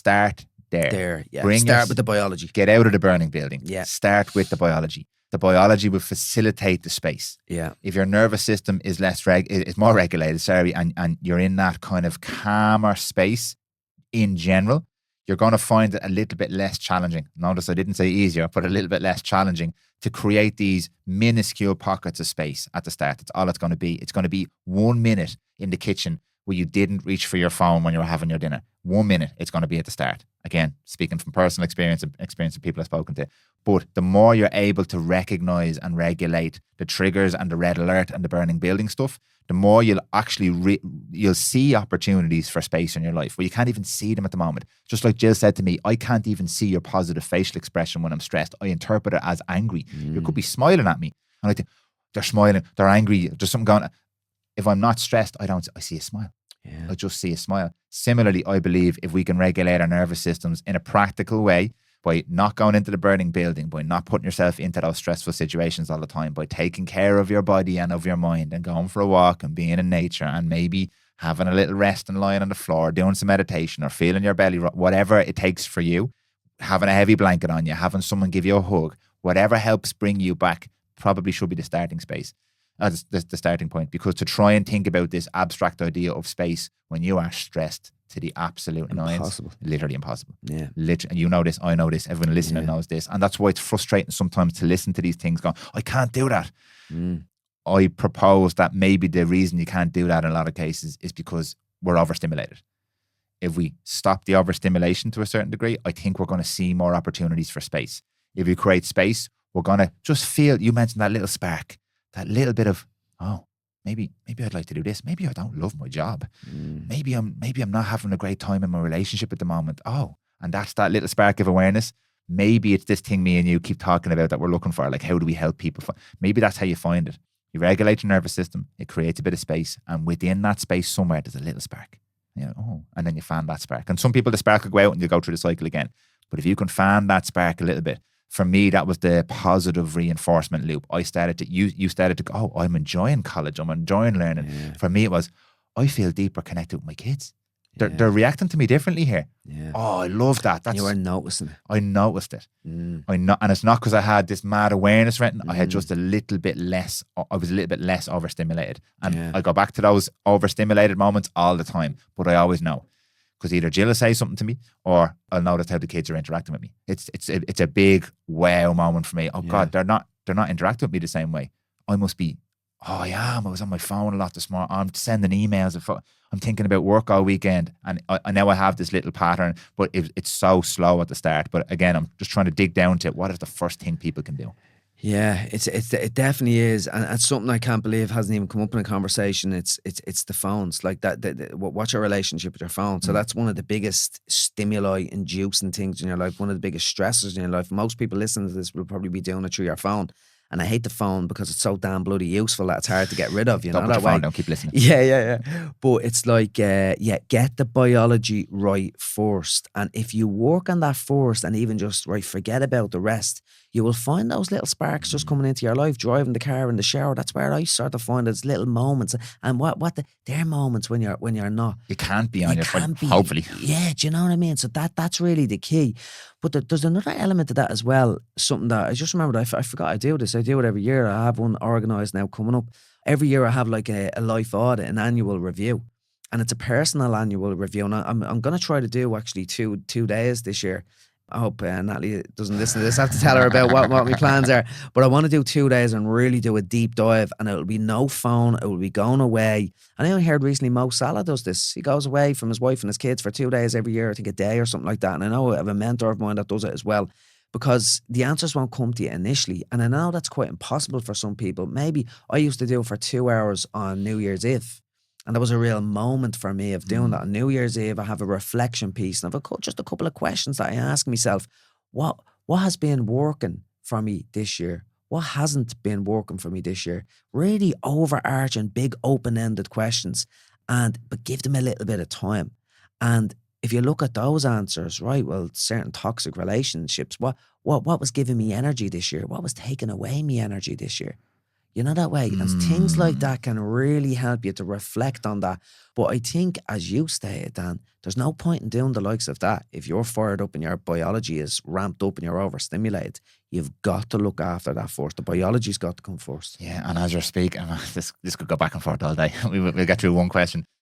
start there. There, yeah. Start with the biology. Get out of the burning building. Yeah. Start with the biology. The biology will facilitate the space. Yeah. If your nervous system is is more regulated, and you're in that kind of calmer space in general, you're going to find it a little bit less challenging. Notice I didn't say easier, but a little bit less challenging to create these minuscule pockets of space at the start. That's all it's going to be. It's going to be 1 minute in the kitchen where you didn't reach for your phone when you were having your dinner. 1 minute it's going to be at the start. Again, speaking from personal experience and experience of people I've spoken to. But the more you're able to recognize and regulate the triggers and the red alert and the burning building stuff, the more you'll actually you'll see opportunities for space in your life where you can't even see them at the moment. Just like Jill said to me, I can't even see your positive facial expression when I'm stressed. I interpret it as angry. You could be smiling at me and I think they're smiling, they're angry, there's something going on. If I'm not stressed, I see a smile. Yeah. I just see a smile. Similarly, I believe if we can regulate our nervous systems in a practical way, by not going into the burning building, by not putting yourself into those stressful situations all the time, by taking care of your body and of your mind and going for a walk and being in nature and maybe having a little rest and lying on the floor, doing some meditation or feeling your belly, whatever it takes for you, having a heavy blanket on you, having someone give you a hug, whatever helps bring you back probably should be the starting space. The starting point, because to try and think about this abstract idea of space when you are stressed to the absolute nines, literally impossible. Yeah, literally. You know this, I know this, everyone listening knows this, and that's why it's frustrating sometimes to listen to these things. Going, I can't do that. I propose that maybe the reason you can't do that in a lot of cases is because we're overstimulated. If we stop the overstimulation to a certain degree, I think we're going to see more opportunities for space. If we create space, we're going to just feel. You mentioned that little spark. That little bit of, maybe I'd like to do this. Maybe I don't love my job. Maybe I'm not having a great time in my relationship at the moment. And that's that little spark of awareness. Maybe it's this thing me and you keep talking about that we're looking for. Like, how do we help people? Maybe that's how you find it. You regulate your nervous system. It creates a bit of space. And within that space somewhere, there's a little spark. And then you fan that spark. And some people, the spark will go out and you go through the cycle again. But if you can fan that spark a little bit, for me, that was the positive reinforcement loop. You started to go, I'm enjoying college. I'm enjoying learning. Yeah. For me, it was, I feel deeper connected with my kids. They're reacting to me differently here. Yeah. I love that. You were noticing it. I noticed it. And it's not because I had this mad awareness renting. I had just I was a little bit less overstimulated. And I go back to those overstimulated moments all the time. But I always know. Because either Jill will say something to me or I'll notice how the kids are interacting with me. It's a big wow moment for me. God, they're not interacting with me the same way. I must be, I was on my phone a lot this morning. I'm sending emails. I'm thinking about work all weekend. And I know I have this little pattern, but it's so slow at the start. But again, I'm just trying to dig down to what is the first thing people can do. Yeah, it definitely is, and it's something I can't believe hasn't even come up in a conversation. It's the phones, like that. What's your relationship with your phone? So that's one of the biggest stimuli inducing things in your life. One of the biggest stressors in your life. Most people listening to this will probably be doing it through your phone. And I hate the phone because it's so damn bloody useful that it's hard to get rid of. Don't put your phone down, keep listening. Yeah. But it's like, get the biology right first. And if you work on that first and even just forget about the rest, you will find those little sparks just coming into your life, driving the car in the shower. That's where I start to find those little moments. And they're moments when you're not. You can't be on your phone, hopefully. Yeah, do you know what I mean? So that's really the key. But there's another element to that as well. Something that I just remembered, I forgot I do this. I do it every year. I have one organised now coming up. Every year I have like a life audit, an annual review. And it's a personal annual review. And I'm going to try to do actually two days this year. I hope Natalie doesn't listen to this. I have to tell her about what my plans are. But I want to do 2 days and really do a deep dive. And it'll be no phone. It will be going away. And I only heard recently Mo Salah does this. He goes away from his wife and his kids for 2 days every year. I think a day or something like that. And I know I have a mentor of mine that does it as well. Because the answers won't come to you initially. And I know that's quite impossible for some people. Maybe I used to do it for 2 hours on New Year's Eve. And that was a real moment for me of doing that. On New Year's Eve, I have a reflection piece. And I've just a couple of questions that I ask myself. What has been working for me this year? What hasn't been working for me this year? Really overarching, big, open-ended questions. But give them a little bit of time. And if you look at those answers, right, well, certain toxic relationships, what was giving me energy this year? What was taking away me energy this year? You know that way? And things like that can really help you to reflect on that. But I think, as you stated, Dan, there's no point in doing the likes of that. If you're fired up and your biology is ramped up and you're overstimulated, you've got to look after that first. The biology's got to come first. Yeah, and as you're speaking, this could go back and forth all day. We'll get through one question.